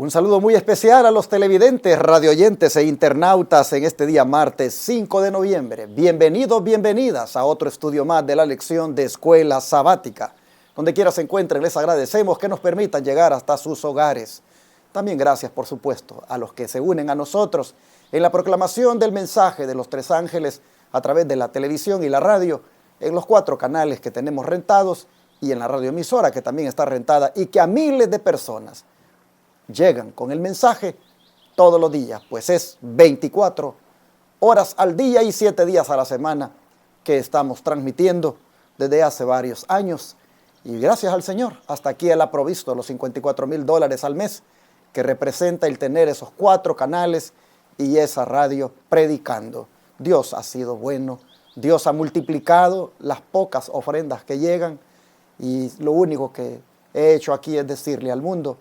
Un saludo muy especial a los televidentes, radioyentes e internautas en este día martes 5 de noviembre. Bienvenidos, bienvenidas a otro estudio más de la lección de Escuela Sabática. Donde quiera se encuentren, les agradecemos que nos permitan llegar hasta sus hogares. También gracias, por supuesto, a los que se unen a nosotros en la proclamación del mensaje de los tres ángeles a través de la televisión y la radio, en los 4 canales que tenemos rentados y en la radioemisora que también está rentada y que a miles de personas llegan con el mensaje todos los días, pues es 24 horas al día y 7 días a la semana que estamos transmitiendo desde hace varios años. Y gracias al Señor, hasta aquí Él ha provisto los $54,000 al mes, que representa el tener esos 4 canales y esa radio predicando. Dios ha sido bueno, Dios ha multiplicado las pocas ofrendas que llegan, y lo único que he hecho aquí es decirle al mundo: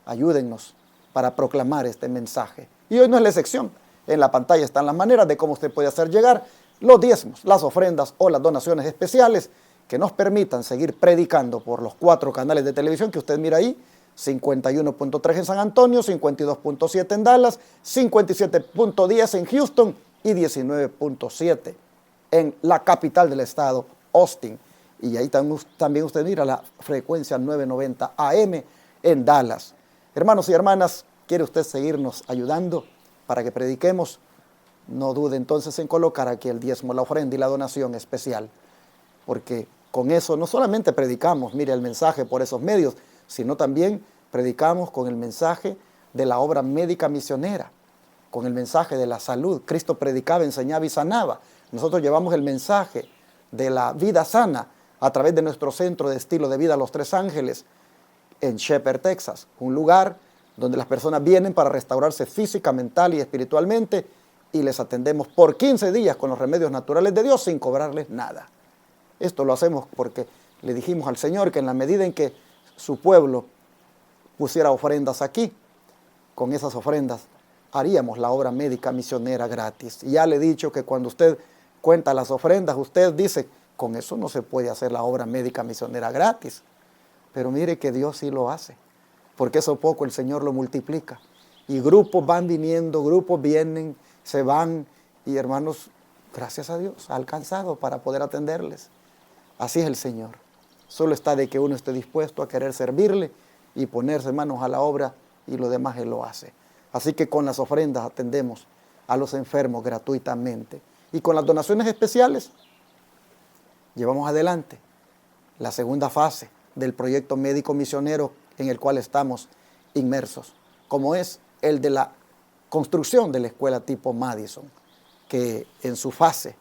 ayúdennos para proclamar este mensaje. Y hoy no es la excepción. En la pantalla están las maneras de cómo usted puede hacer llegar los diezmos, las ofrendas o las donaciones especiales que nos permitan seguir predicando por los 4 canales de televisión que usted mira ahí: 51.3 en San Antonio, 52.7 en Dallas, 57.10 en Houston y 19.7 en la capital del estado, Austin. Y ahí también usted mira la frecuencia 990 AM en Dallas. Hermanos y hermanas, ¿quiere usted seguirnos ayudando para que prediquemos? No dude entonces en colocar aquí el diezmo, la ofrenda y la donación especial, porque con eso no solamente predicamos, mire, el mensaje por esos medios, sino también predicamos con el mensaje de la obra médica misionera, con el mensaje de la salud. Cristo predicaba, enseñaba y sanaba. Nosotros llevamos el mensaje de la vida sana a través de nuestro centro de estilo de vida Los Tres Ángeles, en Shepherd, Texas, un lugar donde las personas vienen para restaurarse física, mental y espiritualmente, y les atendemos por 15 días con los remedios naturales de Dios sin cobrarles nada. Esto lo hacemos porque le dijimos al Señor que en la medida en que su pueblo pusiera ofrendas aquí, con esas ofrendas haríamos la obra médica misionera gratis. Y ya le he dicho que cuando usted cuenta las ofrendas, usted dice: con eso no se puede hacer la obra médica misionera gratis. Pero mire que Dios sí lo hace, porque eso poco el Señor lo multiplica. Y grupos van viniendo, grupos vienen, se van, y hermanos, gracias a Dios, ha alcanzado para poder atenderles. Así es el Señor. Solo está de que uno esté dispuesto a querer servirle y ponerse manos a la obra, y lo demás Él lo hace. Así que con las ofrendas atendemos a los enfermos gratuitamente. Y con las donaciones especiales llevamos adelante la segunda fase del proyecto médico misionero en el cual estamos inmersos, como es el de la construcción de la escuela tipo Madison, que en su fase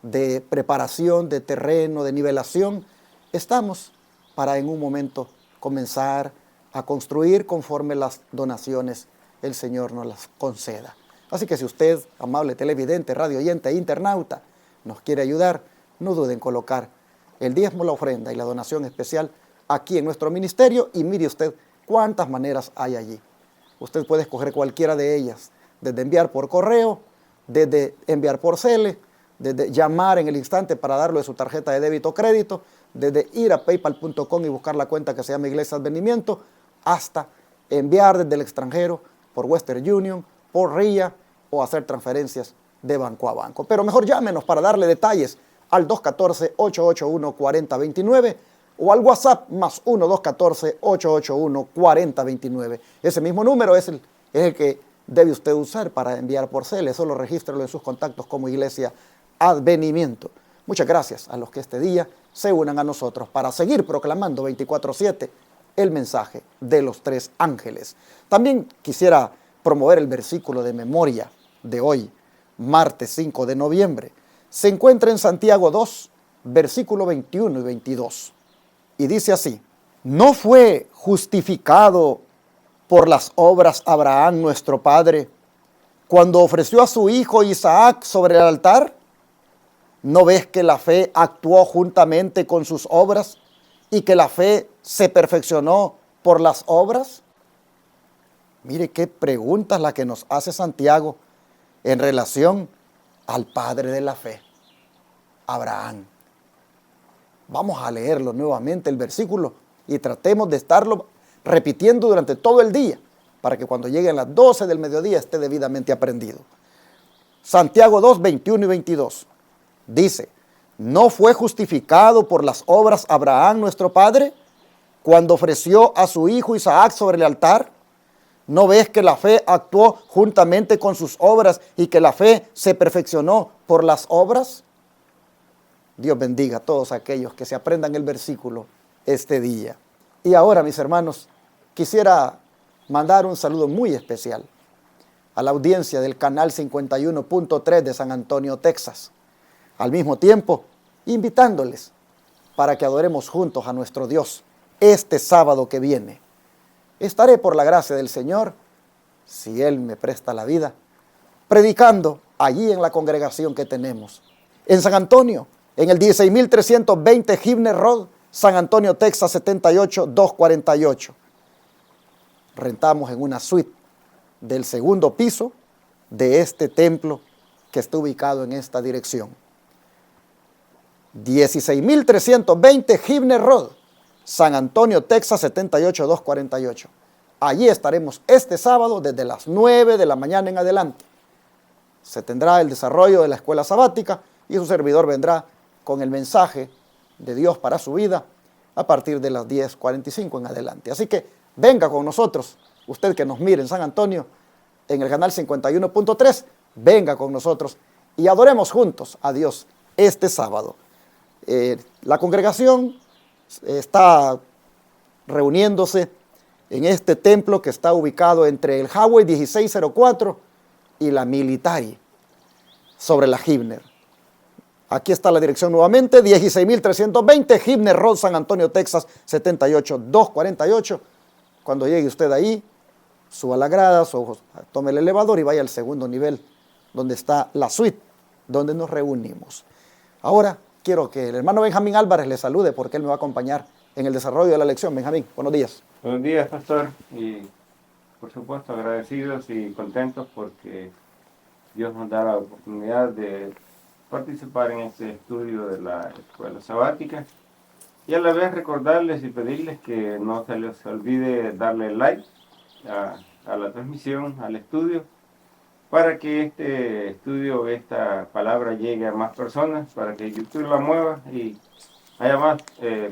de preparación de terreno, de nivelación, estamos para en un momento comenzar a construir conforme las donaciones el Señor nos las conceda. Así que si usted, amable televidente, radio oyente e internauta, nos quiere ayudar, no duden en colocar el diezmo, la ofrenda y la donación especial aquí en nuestro ministerio, y mire usted cuántas maneras hay allí. Usted puede escoger cualquiera de ellas, desde enviar por correo, desde enviar por cele, desde llamar en el instante para darlo de su tarjeta de débito o crédito, desde ir a paypal.com y buscar la cuenta que se llama Iglesia Advenimiento, hasta enviar desde el extranjero por Western Union, por RIA, o hacer transferencias de banco a banco. Pero mejor llámenos para darle detalles al 214-881-4029 o al WhatsApp más 1-214-881-4029. Ese mismo número es el que debe usted usar para enviar por cel. Solo regístrelo en sus contactos como Iglesia Advenimiento. Muchas gracias a los que este día se unan a nosotros para seguir proclamando 24/7 el mensaje de los tres ángeles. También quisiera promover el versículo de memoria de hoy, martes 5 de noviembre. Se encuentra en Santiago 2, versículo 21 y 22. Y dice así: ¿no fue justificado por las obras Abraham nuestro padre cuando ofreció a su hijo Isaac sobre el altar? ¿No ves que la fe actuó juntamente con sus obras y que la fe se perfeccionó por las obras? Mire qué pregunta es la que nos hace Santiago en relación al padre de la fe, Abraham. Vamos a leerlo nuevamente el versículo y tratemos de estarlo repitiendo durante todo el día para que cuando lleguen las 12 del mediodía esté debidamente aprendido. Santiago 2, 21 y 22 dice, ¿no fue justificado por las obras Abraham nuestro padre cuando ofreció a su hijo Isaac sobre el altar? ¿No ves que la fe actuó juntamente con sus obras y que la fe se perfeccionó por las obras? Dios bendiga a todos aquellos que se aprendan el versículo este día. Y ahora, mis hermanos, quisiera mandar un saludo muy especial a la audiencia del canal 51.3 de San Antonio, Texas. Al mismo tiempo, invitándoles para que adoremos juntos a nuestro Dios este sábado que viene. Estaré por la gracia del Señor, si Él me presta la vida, predicando allí en la congregación que tenemos. En San Antonio, en el 16.320 Gibner Road, San Antonio, Texas 78248. Rentamos en una suite del segundo piso de este templo que está ubicado en esta dirección. 16.320 Gibner Road, San Antonio, Texas 78248. Allí estaremos este sábado desde las 9 de la mañana en adelante. Se tendrá el desarrollo de la escuela sabática y su servidor vendrá con el mensaje de Dios para su vida a partir de las 10:45 en adelante. Así que venga con nosotros, usted que nos mire en San Antonio, en el canal 51.3, venga con nosotros y adoremos juntos a Dios este sábado. La congregación está reuniéndose en este templo que está ubicado entre el Highway 1604 y la Military, sobre la Gibner. Aquí está la dirección nuevamente, 16.320 Gibner Road, San Antonio, Texas, 78248. Cuando llegue usted ahí, suba la grada, tome el elevador y vaya al segundo nivel, donde está la suite, donde nos reunimos. Ahora quiero que el hermano Benjamín Álvarez le salude, porque él me va a acompañar en el desarrollo de la lección. Benjamín, buenos días. Buenos días, pastor, y por supuesto agradecidos y contentos porque Dios nos da la oportunidad de participar en este estudio de la escuela sabática y a la vez recordarles y pedirles que no se les olvide darle like a la transmisión, al estudio, para que este estudio, esta palabra llegue a más personas, para que YouTube la mueva y haya más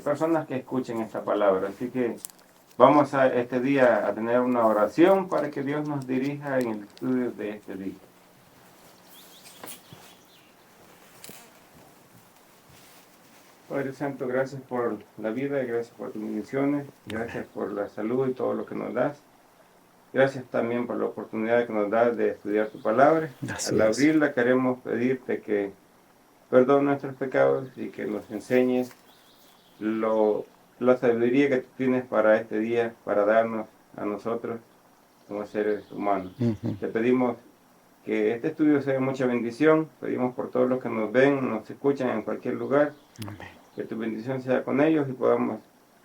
personas que escuchen esta palabra. Así que vamos a este día a tener una oración para que Dios nos dirija en el estudio de este día. Padre Santo, gracias por la vida, gracias por tus bendiciones, gracias por la salud y todo lo que nos das. Gracias también por la oportunidad que nos das de estudiar tu palabra. Al abrirla queremos pedirte que perdones nuestros pecados y que nos enseñes la sabiduría que tú tienes para este día, para darnos a nosotros como seres humanos. Te pedimos que este estudio sea de mucha bendición. Pedimos por todos los que nos ven, nos escuchan en cualquier lugar. Amén. Que tu bendición sea con ellos y podamos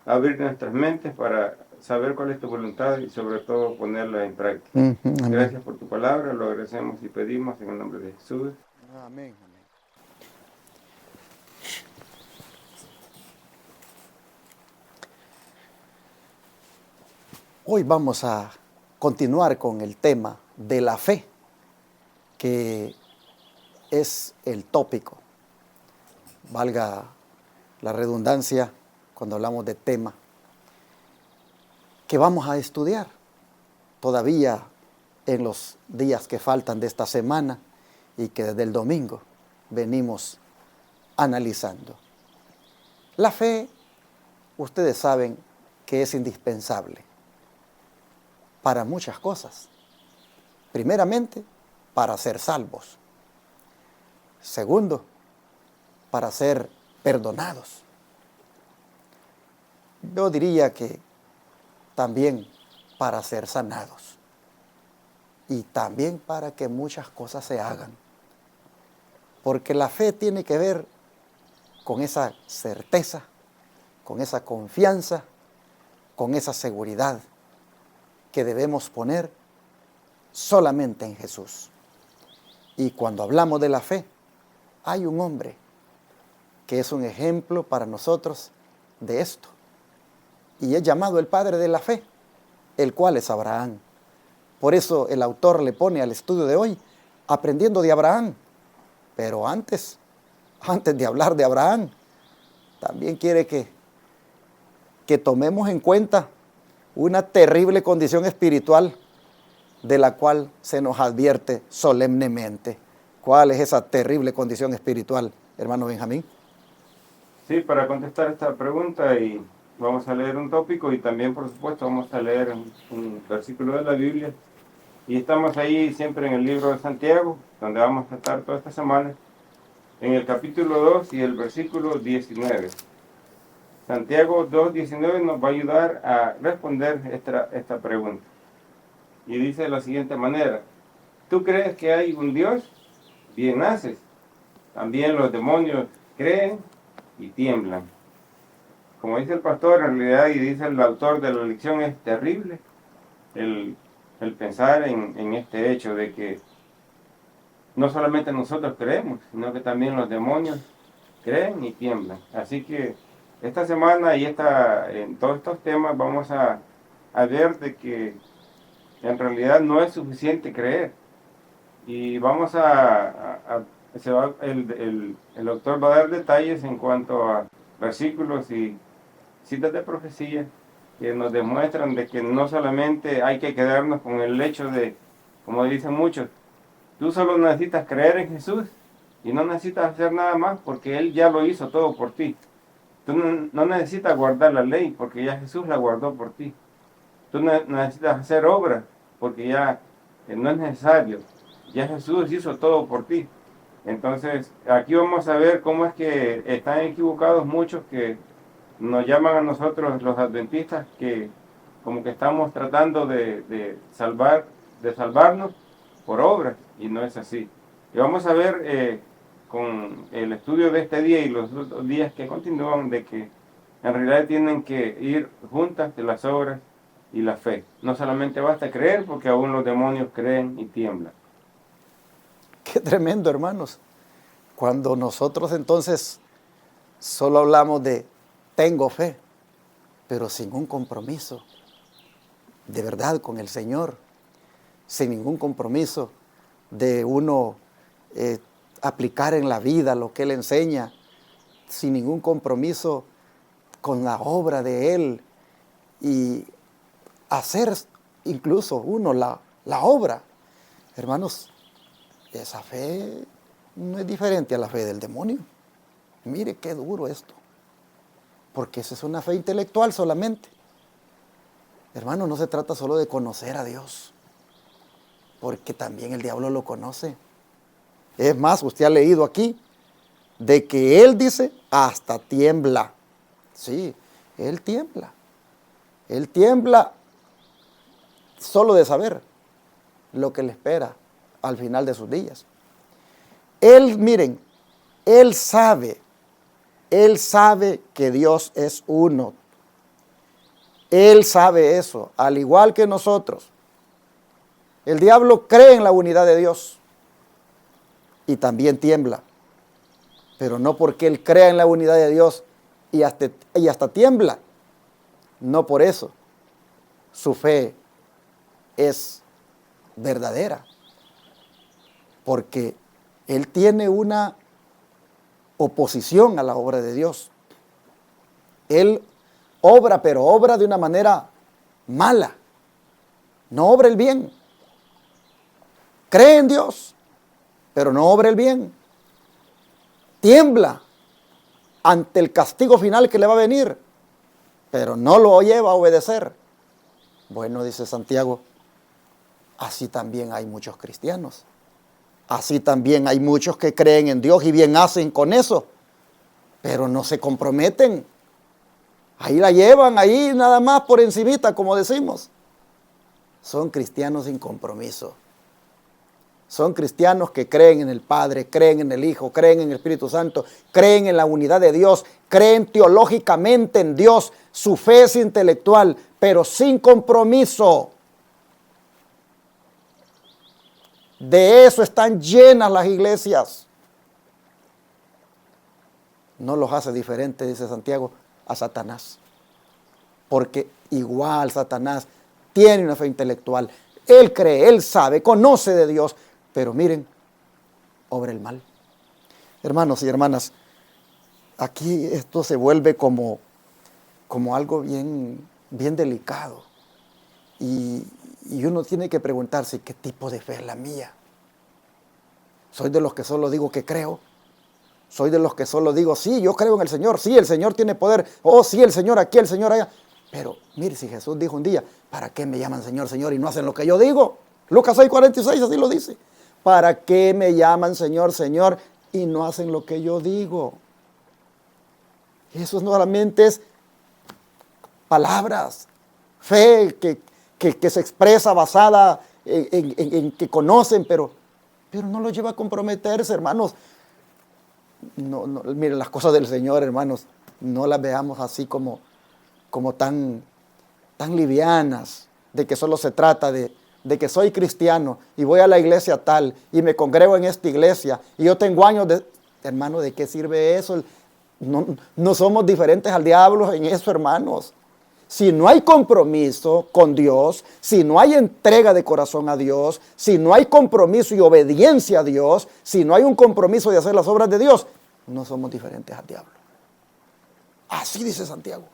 abrir nuestras mentes para saber cuál es tu voluntad y sobre todo ponerla en práctica. Gracias por tu palabra, lo agradecemos y pedimos en el nombre de Jesús. Amén. Hoy vamos a continuar con el tema de la fe, que es el tópico, valga la redundancia cuando hablamos de tema, que vamos a estudiar todavía en los días que faltan de esta semana y que desde el domingo venimos analizando. La fe, ustedes saben que es indispensable para muchas cosas. Primeramente, para ser salvos. Segundo, para ser perdonados. Yo diría que también para ser sanados. Y también para que muchas cosas se hagan. Porque la fe tiene que ver con esa certeza, con esa confianza, con esa seguridad que debemos poner solamente en Jesús. Y cuando hablamos de la fe, hay un hombre que es un ejemplo para nosotros de esto. Y es llamado el padre de la fe, el cual es Abraham. Por eso el autor le pone al estudio de hoy, aprendiendo de Abraham. Pero antes de hablar de Abraham, también quiere que tomemos en cuenta una terrible condición espiritual de la cual se nos advierte solemnemente. ¿Cuál es esa terrible condición espiritual, hermano Benjamín? Sí, para contestar esta pregunta y vamos a leer un tópico y también, por supuesto, vamos a leer un versículo de la Biblia. Y estamos ahí siempre en el libro de Santiago, donde vamos a estar toda esta semana, en el capítulo 2 y el versículo 19. Santiago 2:19 nos va a ayudar a responder esta pregunta. Y dice de la siguiente manera: ¿tú crees que hay un Dios? Bien haces. También los demonios creen y tiemblan. Como dice el pastor, en realidad, y dice el autor de la lección, es terrible el pensar en este hecho de que no solamente nosotros creemos, sino que también los demonios creen y tiemblan. Así que esta semana y en todos estos temas vamos a ver de que en realidad no es suficiente creer. Y vamos el autor va a dar detalles en cuanto a versículos y citas de profecía que nos demuestran de que no solamente hay que quedarnos con el hecho de, como dicen muchos, tú solo necesitas creer en Jesús y no necesitas hacer nada más porque Él ya lo hizo todo por ti. Tú no necesitas guardar la ley porque ya Jesús la guardó por ti. Tú no necesitas hacer obras porque ya no es necesario. Ya Jesús hizo todo por ti. Entonces, aquí vamos a ver cómo es que están equivocados muchos que nos llaman a nosotros los adventistas, que como que estamos tratando de salvarnos por obras, y no es así. Y vamos a ver con el estudio de este día y los otros días que continúan, de que en realidad tienen que ir juntas de las obras y la fe. No solamente basta creer, porque aún los demonios creen y tiemblan. Qué tremendo, hermanos. Cuando nosotros entonces solo hablamos de tengo fe, pero sin un compromiso de verdad con el Señor, sin ningún compromiso de uno aplicar en la vida lo que Él enseña, sin ningún compromiso con la obra de Él y hacer incluso uno la obra. Hermanos, esa fe no es diferente a la fe del demonio. Mire qué duro esto, porque esa es una fe intelectual solamente. Hermano, no se trata solo de conocer a Dios, porque también el diablo lo conoce. Es más, usted ha leído aquí de que él dice hasta tiembla. Sí, él tiembla. Él tiembla solo de saber lo que le espera al final de sus días. Él, miren, él sabe que Dios es uno. Él sabe eso, al igual que nosotros. El diablo cree en la unidad de Dios y también tiembla, pero no porque él crea en la unidad de Dios y hasta tiembla. No por eso su fe es verdadera, porque él tiene una oposición a la obra de Dios. Él obra, pero obra de una manera mala. No obra el bien. Cree en Dios, pero no obra el bien. Tiembla ante el castigo final que le va a venir, pero no lo lleva a obedecer. Bueno, dice Santiago, así también hay muchos cristianos. Así también hay muchos que creen en Dios y bien hacen con eso, pero no se comprometen. Ahí la llevan, ahí nada más por encimita, como decimos. Son cristianos sin compromiso. Son cristianos que creen en el Padre, creen en el Hijo, creen en el Espíritu Santo, creen en la unidad de Dios, creen teológicamente en Dios. Su fe es intelectual, pero sin compromiso. De eso están llenas las iglesias. No los hace diferente, dice Santiago, a Satanás. Porque igual Satanás tiene una fe intelectual. Él cree, él sabe, conoce de Dios, pero miren, obra el mal. Hermanos y hermanas, aquí esto se vuelve como algo bien delicado. Y uno tiene que preguntarse, ¿qué tipo de fe es la mía? ¿Soy de los que solo digo que creo? ¿Soy de los que solo digo, sí, yo creo en el Señor, sí, el Señor tiene poder, oh, sí, el Señor aquí, el Señor allá? Pero mire, si Jesús dijo un día, ¿para qué me llaman Señor, Señor y no hacen lo que yo digo? Lucas 6:46 así lo dice. ¿Para qué me llaman Señor, Señor y no hacen lo que yo digo? Eso solamente es palabras, fe que se expresa basada en que conocen, pero no lo lleva a comprometerse, hermanos. No, miren, las cosas del Señor, hermanos, no las veamos así como tan livianas, de que solo se trata de que soy cristiano y voy a la iglesia tal y me congrego en esta iglesia y yo tengo años de... Hermano, ¿de qué sirve eso? No somos diferentes al diablo en eso, hermanos. Si no hay compromiso con Dios, si no hay entrega de corazón a Dios, si no hay compromiso y obediencia a Dios, si no hay un compromiso de hacer las obras de Dios, no somos diferentes al diablo. Así dice Santiago.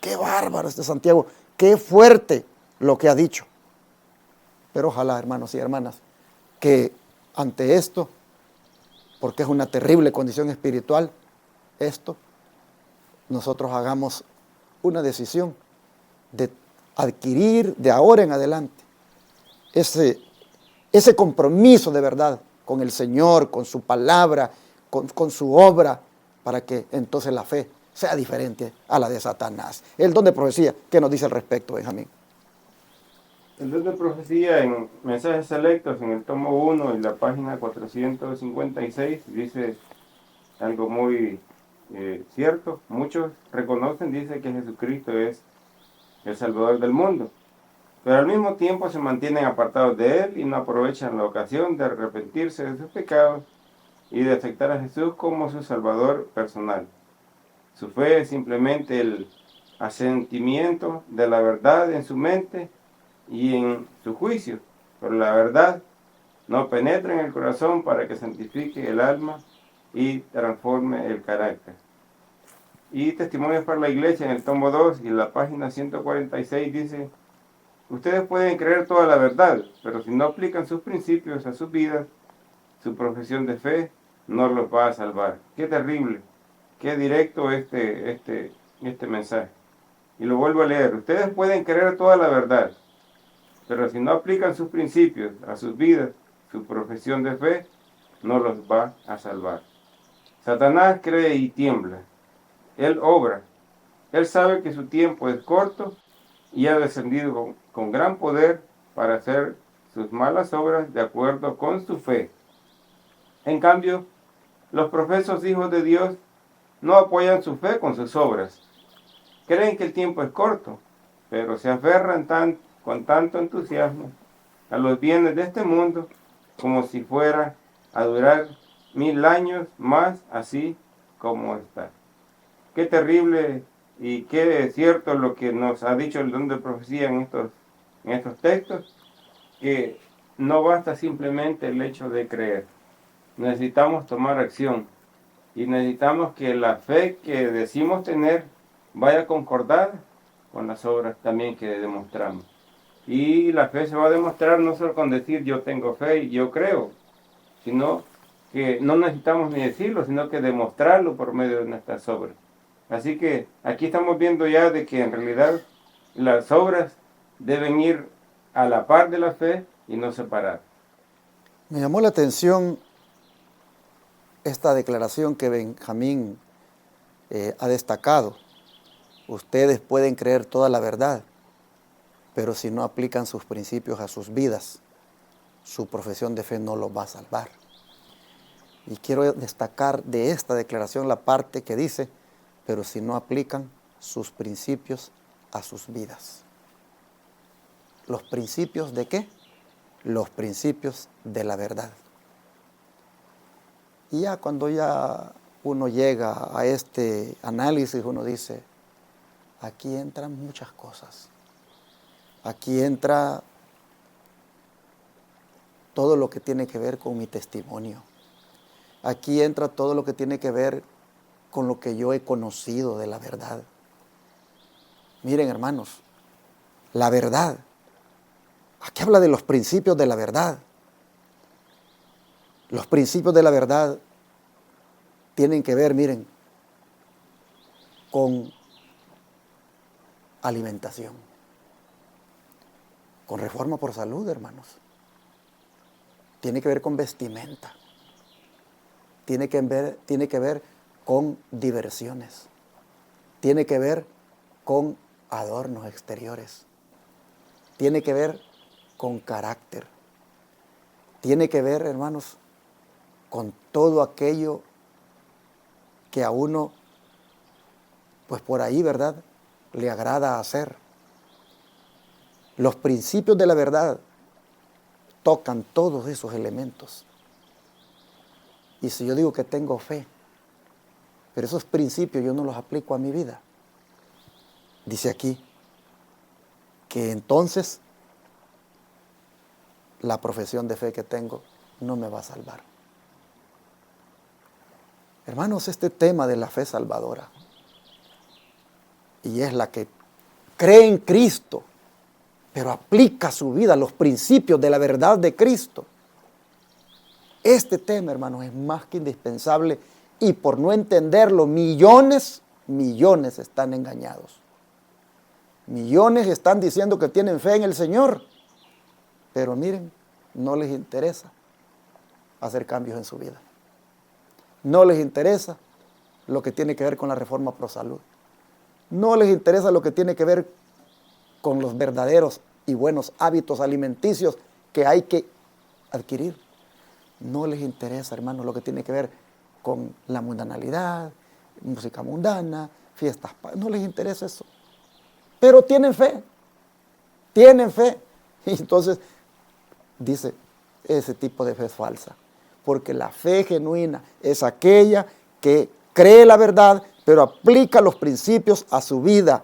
Qué bárbaro este Santiago, qué fuerte lo que ha dicho. Pero ojalá, hermanos y hermanas, que ante esto, porque es una terrible condición espiritual, esto, nosotros hagamos una decisión de adquirir de ahora en adelante ese compromiso de verdad con el Señor, con su palabra, con su obra, para que entonces la fe sea diferente a la de Satanás. El don de profecía, ¿qué nos dice al respecto, Benjamín? El don de profecía en Mensajes Selectos, en el tomo 1 y la página 456, dice algo muy cierto. Muchos reconocen, dice que Jesucristo es el Salvador del mundo, pero al mismo tiempo se mantienen apartados de Él y no aprovechan la ocasión de arrepentirse de sus pecados y de aceptar a Jesús como su Salvador personal. Su fe es simplemente el asentimiento de la verdad en su mente y en su juicio, pero la verdad no penetra en el corazón para que santifique el alma y transforme el carácter. Y Testimonios para la Iglesia, en el tomo 2 y la página 146 dice: ustedes pueden creer toda la verdad, pero si no aplican sus principios a sus vidas, su profesión de fe no los va a salvar. Qué terrible, qué directo este mensaje. Y lo vuelvo a leer: ustedes pueden creer toda la verdad, pero si no aplican sus principios a sus vidas, su profesión de fe no los va a salvar. Satanás cree y tiembla. Él obra. Él sabe que su tiempo es corto y ha descendido con gran poder para hacer sus malas obras de acuerdo con su fe. En cambio, los profesos hijos de Dios no apoyan su fe con sus obras. Creen que el tiempo es corto, pero se aferran con tanto entusiasmo a los bienes de este mundo como si fuera a durar 1000 años más, así como está. Qué terrible y qué cierto lo que nos ha dicho el don de profecía en estos textos, que no basta simplemente el hecho de creer. Necesitamos tomar acción y necesitamos que la fe que decimos tener vaya a concordar con las obras también que demostramos. Y la fe se va a demostrar no solo con decir yo tengo fe y yo creo, sino que no necesitamos ni decirlo, sino que demostrarlo por medio de nuestras obras. Así que aquí estamos viendo ya de que en realidad las obras deben ir a la par de la fe y no separar. Me llamó la atención esta declaración que Benjamín ha destacado. Ustedes pueden creer toda la verdad, pero si no aplican sus principios a sus vidas, su profesión de fe no los va a salvar. Y quiero destacar de esta declaración la parte que dice, pero si no aplican sus principios a sus vidas. ¿Los principios de qué? Los principios de la verdad. Y ya cuando ya uno llega a este análisis, uno dice, aquí entran muchas cosas. Aquí entra todo lo que tiene que ver con mi testimonio. Aquí entra todo lo que tiene que ver con lo que yo he conocido de la verdad. Miren, hermanos, la verdad. Aquí habla de los principios de la verdad. Los principios de la verdad tienen que ver, miren, con alimentación, con reforma por salud, hermanos. Tiene que ver con vestimenta. Tiene que ver con diversiones. Tiene que ver con adornos exteriores. Tiene que ver con carácter. Tiene que ver, hermanos, con todo aquello que a uno, pues por ahí, ¿verdad?, le agrada hacer. Los principios de la verdad tocan todos esos elementos. Y si yo digo que tengo fe, pero esos principios yo no los aplico a mi vida, dice aquí que entonces la profesión de fe que tengo no me va a salvar. Hermanos, este tema de la fe salvadora, y es la que cree en Cristo, pero aplica a su vida los principios de la verdad de Cristo. Este tema, hermanos, es más que indispensable, y por no entenderlo, millones están engañados. Millones están diciendo que tienen fe en el Señor, pero miren, no les interesa hacer cambios en su vida. No les interesa lo que tiene que ver con la reforma pro salud. No les interesa lo que tiene que ver con los verdaderos y buenos hábitos alimenticios que hay que adquirir. No les interesa, hermanos, lo que tiene que ver con la mundanalidad, música mundana, fiestas. No les interesa eso. Pero tienen fe. Tienen fe. Y entonces dice, ese tipo de fe es falsa. Porque la fe genuina es aquella que cree la verdad, pero aplica los principios a su vida.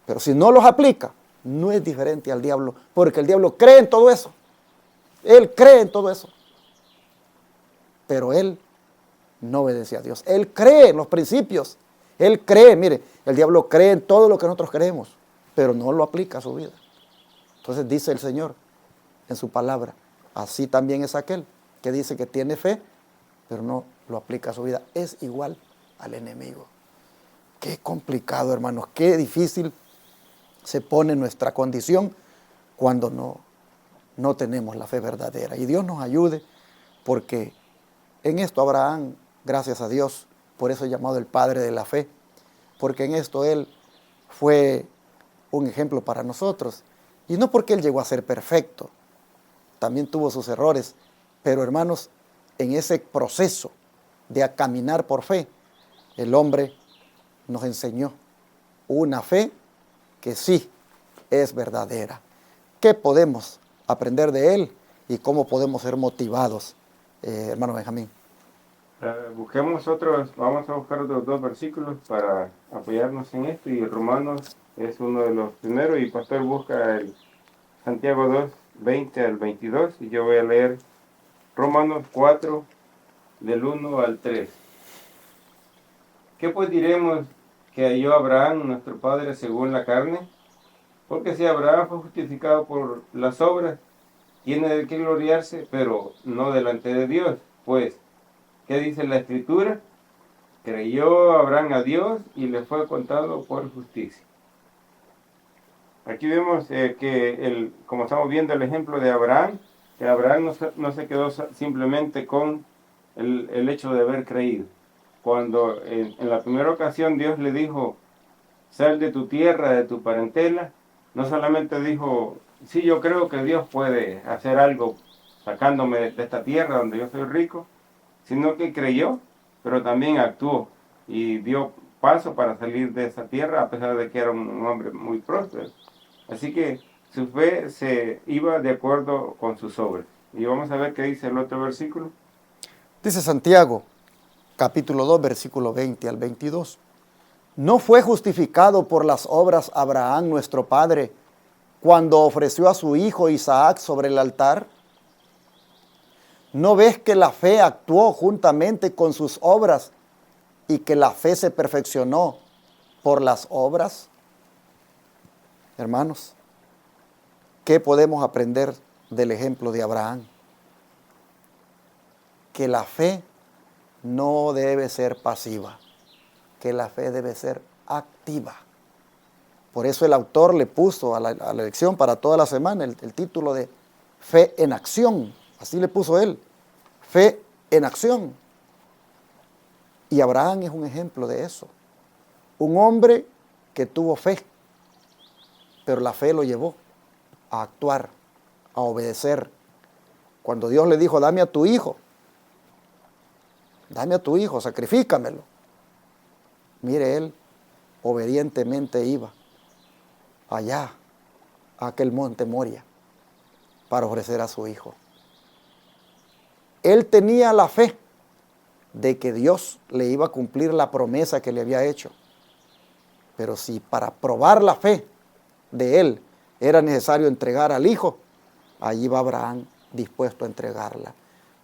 Pero si no los aplica, no es diferente al diablo, porque el diablo cree en todo eso. Él cree en todo eso. Pero él no obedece a Dios. Él cree en los principios. Él cree, mire, el diablo cree en todo lo que nosotros creemos, pero no lo aplica a su vida. Entonces dice el Señor en su palabra, así también es aquel que dice que tiene fe, pero no lo aplica a su vida. Es igual al enemigo. Qué complicado, hermanos, qué difícil se pone nuestra condición cuando no tenemos la fe verdadera. Y Dios nos ayude, porque en esto Abraham, gracias a Dios, por eso es llamado el padre de la fe, porque en esto él fue un ejemplo para nosotros. Y no porque él llegó a ser perfecto, también tuvo sus errores, pero hermanos, en ese proceso de caminar por fe, el hombre nos enseñó una fe que sí es verdadera. ¿Qué podemos aprender de él y cómo podemos ser motivados, hermano Benjamín? Vamos a buscar otros dos versículos para apoyarnos en esto, y Romanos es uno de los primeros, y Pastor busca el Santiago 2, 20 al 22, y yo voy a leer Romanos 4, del 1 al 3. ¿Qué pues diremos que halló Abraham, nuestro padre, según la carne? Porque si Abraham fue justificado por las obras, tiene de qué gloriarse, pero no delante de Dios. Pues, ¿qué dice la Escritura? Creyó Abraham a Dios y le fue contado por justicia. Aquí vemos que, como estamos viendo el ejemplo de Abraham, que Abraham no se quedó simplemente con el hecho de haber creído. Cuando en la primera ocasión Dios le dijo, sal de tu tierra, de tu parentela, no solamente dijo, sí, yo creo que Dios puede hacer algo sacándome de esta tierra donde yo soy rico, sino que creyó, pero también actuó y dio paso para salir de esa tierra, a pesar de que era un hombre muy próspero. Así que su fe se iba de acuerdo con sus obras. Y vamos a ver qué dice el otro versículo. Dice Santiago, capítulo 2, versículo 20 al 22. ¿No fue justificado por las obras Abraham, nuestro padre, cuando ofreció a su hijo Isaac sobre el altar? ¿No ves que la fe actuó juntamente con sus obras y que la fe se perfeccionó por las obras? Hermanos, ¿qué podemos aprender del ejemplo de Abraham? Que la fe no debe ser pasiva, que la fe debe ser activa. Por eso el autor le puso a la lección para toda la semana el título de Fe en acción. Así le puso él, fe en acción. Y Abraham es un ejemplo de eso. Un hombre que tuvo fe, pero la fe lo llevó a actuar, a obedecer. Cuando Dios le dijo, dame a tu hijo, sacrifícamelo. Mire, él obedientemente iba allá, a aquel monte Moria, para ofrecer a su hijo. Él tenía la fe de que Dios le iba a cumplir la promesa que le había hecho. Pero si para probar la fe de él era necesario entregar al hijo, allí va Abraham dispuesto a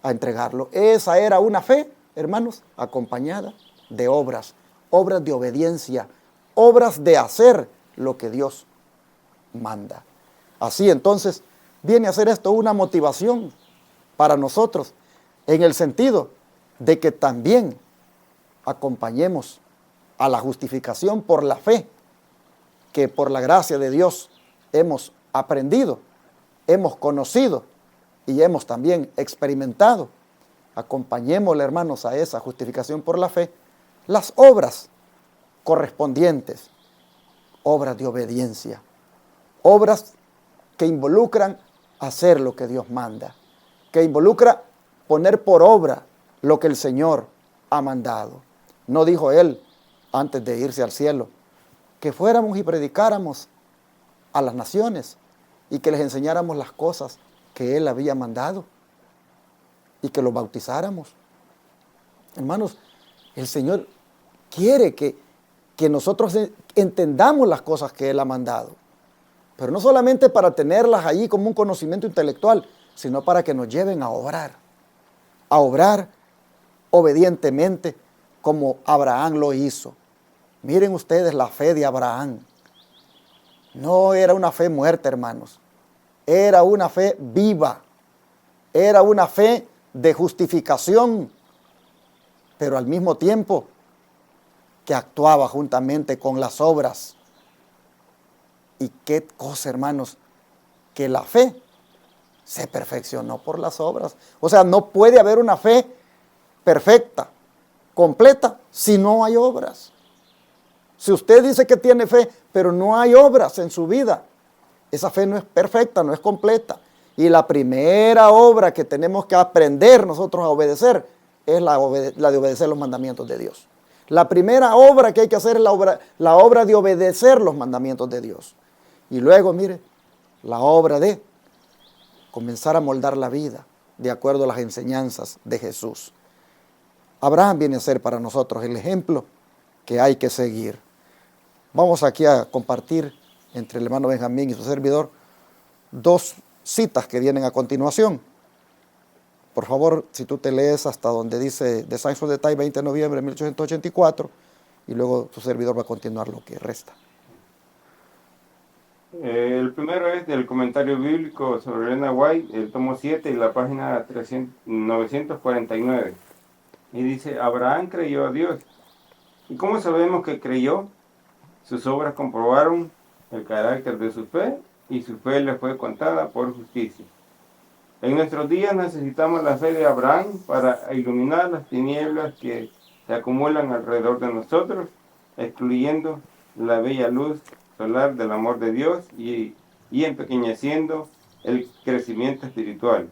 entregarlo. Esa era una fe, hermanos, acompañada de obras de obediencia, obras de hacer lo que Dios manda. Así entonces viene a ser esto una motivación para nosotros, en el sentido de que también acompañemos a la justificación por la fe, que por la gracia de Dios hemos aprendido, hemos conocido y hemos también experimentado. Acompañémosle, hermanos, a esa justificación por la fe, las obras correspondientes, obras de obediencia, obras que involucran hacer lo que Dios manda, que involucra poner por obra lo que el Señor ha mandado. ¿No dijo Él, antes de irse al cielo, que fuéramos y predicáramos a las naciones y que les enseñáramos las cosas que Él había mandado y que los bautizáramos? Hermanos, el Señor quiere que nosotros entendamos las cosas que Él ha mandado, pero no solamente para tenerlas allí como un conocimiento intelectual, sino para que nos lleven a obrar obedientemente como Abraham lo hizo. Miren ustedes la fe de Abraham. No era una fe muerta, hermanos. Era una fe viva. Era una fe de justificación, pero al mismo tiempo que actuaba juntamente con las obras. Y qué cosa, hermanos, que la fe se perfeccionó por las obras. O sea, no puede haber una fe perfecta, completa, si no hay obras. Si usted dice que tiene fe, pero no hay obras en su vida, esa fe no es perfecta, no es completa. Y la primera obra que tenemos que aprender nosotros a obedecer es la de obedecer los mandamientos de Dios. La primera obra que hay que hacer es la obra de obedecer los mandamientos de Dios. Y luego, mire, la obra de comenzar a moldar la vida de acuerdo a las enseñanzas de Jesús. Abraham viene a ser para nosotros el ejemplo que hay que seguir. Vamos aquí a compartir entre el hermano Benjamín y su servidor dos citas que vienen a continuación. Por favor, si tú te lees hasta donde dice The Science of the Time, 20 de noviembre de 1884, y luego su servidor va a continuar lo que resta. El primero es del comentario bíblico sobre Elena White, el tomo 7 y la página 949. Y dice, Abraham creyó a Dios. ¿Y cómo sabemos que creyó? Sus obras comprobaron el carácter de su fe y su fe le fue contada por justicia. En nuestros días necesitamos la fe de Abraham para iluminar las tinieblas que se acumulan alrededor de nosotros, excluyendo la bella luz solar del amor de Dios y empequeñeciendo el crecimiento espiritual.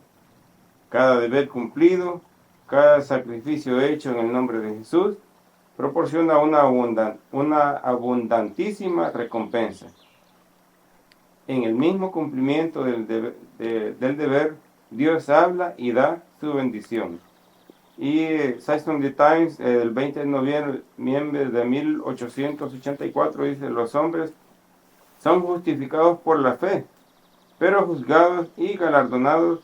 Cada deber cumplido, cada sacrificio hecho en el nombre de Jesús, proporciona una abundantísima recompensa. En el mismo cumplimiento del deber, Dios habla y da su bendición. Y Science of the Times, el 20 de noviembre de 1884, dice, los hombres son justificados por la fe, pero juzgados y galardonados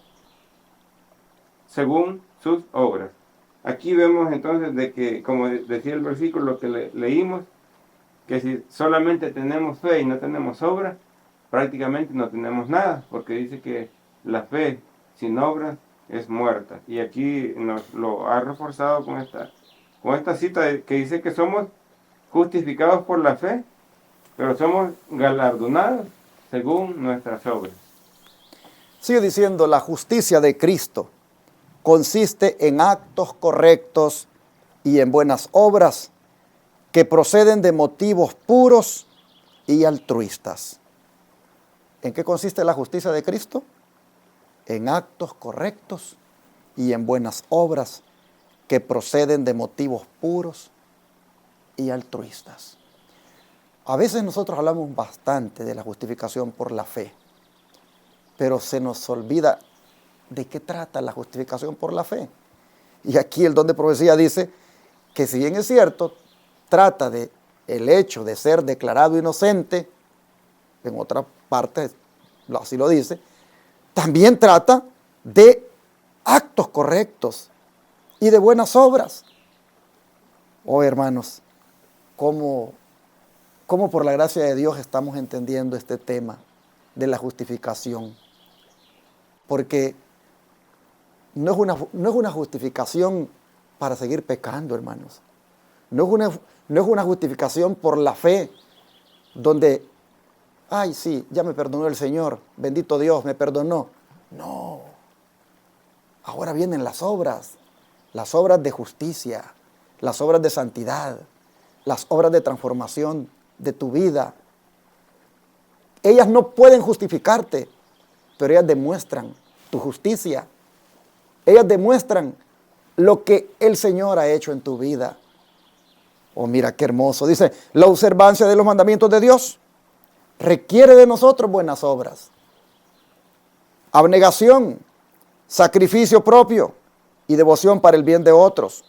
según sus obras. Aquí vemos entonces de que, como decía el versículo que leímos, que si solamente tenemos fe y no tenemos obras, prácticamente no tenemos nada, porque dice que la fe sin obras es muerta. Y aquí nos lo ha reforzado con esta cita que dice que somos justificados por la fe, pero somos galardonados según nuestras obras. Sigue diciendo, la justicia de Cristo consiste en actos correctos y en buenas obras que proceden de motivos puros y altruistas. ¿En qué consiste la justicia de Cristo? En actos correctos y en buenas obras que proceden de motivos puros y altruistas. A veces nosotros hablamos bastante de la justificación por la fe, pero se nos olvida de qué trata la justificación por la fe. Y aquí el don de profecía dice que si bien es cierto, trata de el hecho de ser declarado inocente, en otra parte así lo dice, también trata de actos correctos y de buenas obras. Oh hermanos, ¿cómo por la gracia de Dios estamos entendiendo este tema de la justificación? Porque no es una justificación para seguir pecando, hermanos. No es una justificación por la fe, donde, ay, sí, ya me perdonó el Señor, bendito Dios, me perdonó. No. Ahora vienen las obras de justicia, las obras de santidad, las obras de transformación de tu vida. Ellas no pueden justificarte, pero ellas demuestran tu justicia. Ellas demuestran lo que el Señor ha hecho en tu vida. Oh, mira qué hermoso. Dice, la observancia de los mandamientos de Dios requiere de nosotros buenas obras, abnegación, sacrificio propio y devoción para el bien de otros.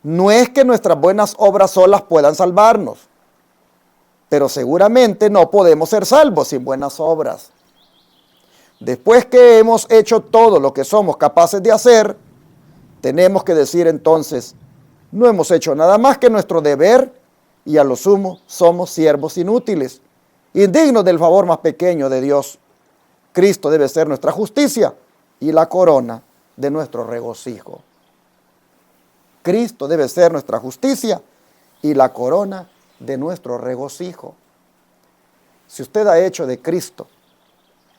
No es que nuestras buenas obras solas puedan salvarnos, pero seguramente no podemos ser salvos sin buenas obras. Después que hemos hecho todo lo que somos capaces de hacer, tenemos que decir entonces, no hemos hecho nada más que nuestro deber y a lo sumo somos siervos inútiles, indignos del favor más pequeño de Dios. Cristo debe ser nuestra justicia y la corona de nuestro regocijo. Cristo debe ser nuestra justicia y la corona de nuestro regocijo. Si usted ha hecho de Cristo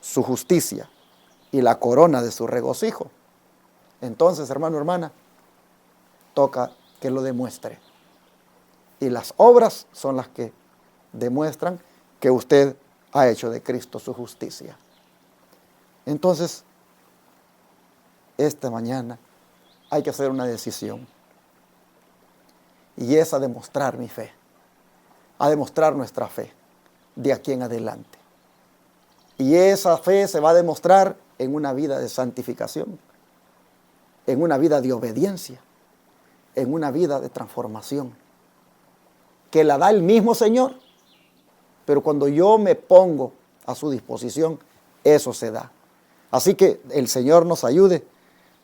su justicia y la corona de su regocijo, entonces, hermano, hermana, toca que lo demuestre. Y las obras son las que demuestran que usted ha hecho de Cristo su justicia. Entonces, esta mañana hay que hacer una decisión. Y es a demostrar mi fe, a demostrar nuestra fe de aquí en adelante. Y esa fe se va a demostrar en una vida de santificación, en una vida de obediencia, en una vida de transformación, que la da el mismo Señor. Pero cuando yo me pongo a su disposición, eso se da. Así que el Señor nos ayude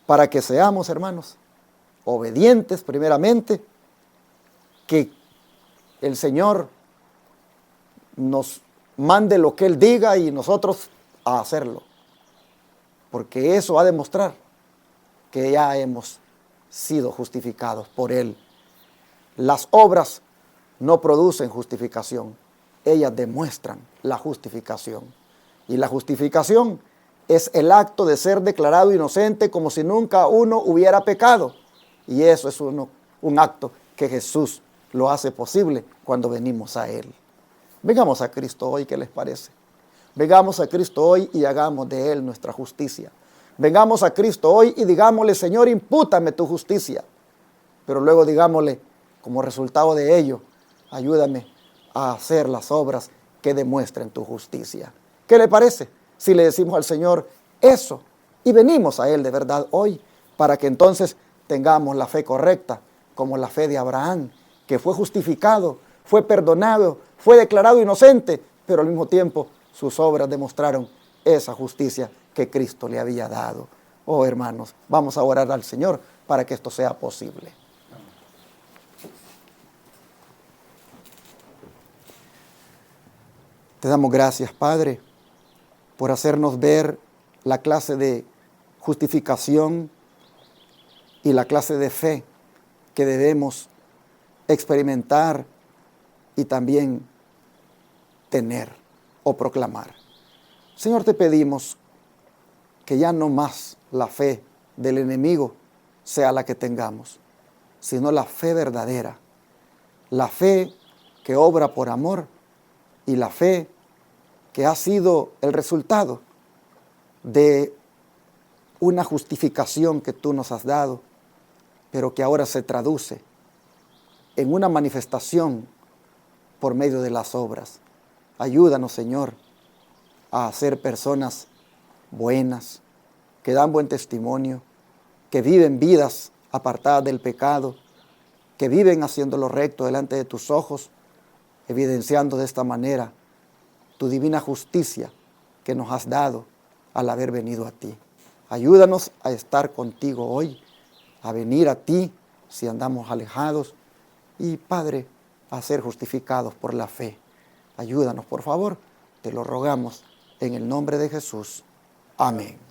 para que seamos, hermanos, obedientes primeramente, que el Señor nos mande lo que Él diga y nosotros a hacerlo. Porque eso va a demostrar que ya hemos sido justificados por Él. Las obras no producen justificación, ellas demuestran la justificación. Y la justificación es el acto de ser declarado inocente como si nunca uno hubiera pecado. Y eso es un acto que Jesús lo hace posible cuando venimos a Él. Vengamos a Cristo hoy, ¿qué les parece? Vengamos a Cristo hoy y hagamos de Él nuestra justicia. Vengamos a Cristo hoy y digámosle, Señor, impútame tu justicia. Pero luego digámosle, como resultado de ello, ayúdame a hacer las obras que demuestren tu justicia. ¿Qué le parece si le decimos al Señor eso y venimos a Él de verdad hoy para que entonces tengamos la fe correcta, como la fe de Abraham, que fue justificado, fue perdonado, fue declarado inocente, pero al mismo tiempo sus obras demostraron esa justicia que Cristo le había dado. Oh, hermanos, vamos a orar al Señor para que esto sea posible. Te damos gracias, Padre, por hacernos ver la clase de justificación y la clase de fe que debemos experimentar y también tener o proclamar. Señor, te pedimos que ya no más la fe del enemigo sea la que tengamos, sino la fe verdadera, la fe que obra por amor y la fe que ha sido el resultado de una justificación que tú nos has dado, pero que ahora se traduce en una manifestación por medio de las obras. Ayúdanos, Señor, a ser personas buenas, que dan buen testimonio, que viven vidas apartadas del pecado, que viven haciendo lo recto delante de tus ojos, evidenciando de esta manera tu divina justicia que nos has dado al haber venido a ti. Ayúdanos a estar contigo hoy, a venir a ti si andamos alejados y, Padre, a ser justificados por la fe. Ayúdanos, por favor, te lo rogamos en el nombre de Jesús. Amén.